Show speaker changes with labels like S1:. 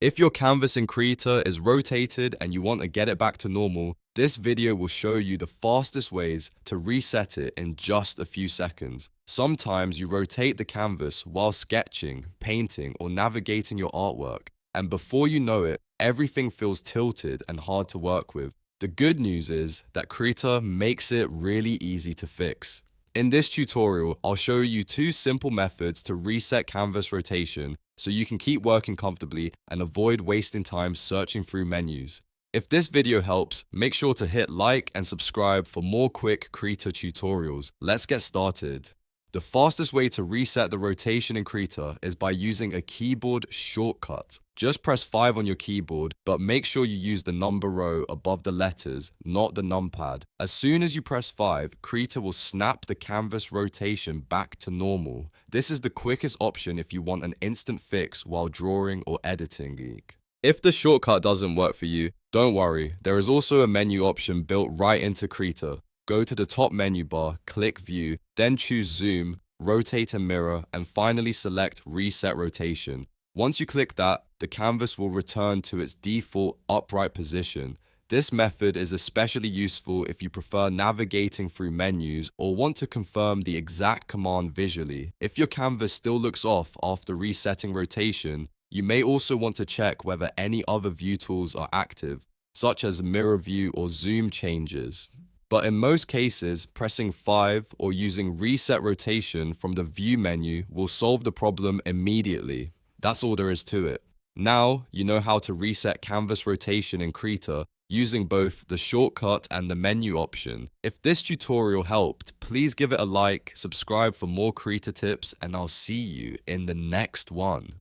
S1: If your canvas in Krita is rotated and you want to get it back to normal, this video will show you the fastest ways to reset it in just a few seconds. Sometimes you rotate the canvas while sketching, painting, or navigating your artwork, and before you know it, everything feels tilted and hard to work with. The good news is that Krita makes it really easy to fix. In this tutorial, I'll show you two simple methods to reset canvas rotation so you can keep working comfortably and avoid wasting time searching through menus. If this video helps, make sure to hit like and subscribe for more quick Krita tutorials. Let's get started. The fastest way to reset the rotation in Krita is by using a keyboard shortcut. Just press 5 on your keyboard, but make sure you use the number row above the letters, not the numpad. As soon as you press 5, Krita will snap the canvas rotation back to normal. This is the quickest option if you want an instant fix while drawing or editing. If the shortcut doesn't work for you, don't worry, there is also a menu option built right into Krita. Go to the top menu bar, click View, then choose Zoom, Rotate and Mirror, and finally select Reset Rotation. Once you click that, the canvas will return to its default upright position. This method is especially useful if you prefer navigating through menus or want to confirm the exact command visually. If your canvas still looks off after resetting rotation, you may also want to check whether any other view tools are active, such as mirror view or zoom changes. But in most cases, pressing 5 or using reset rotation from the view menu will solve the problem immediately. That's all there is to it. Now, you know how to reset canvas rotation in Krita using both the shortcut and the menu option. If this tutorial helped, please give it a like, subscribe for more Krita tips, and I'll see you in the next one.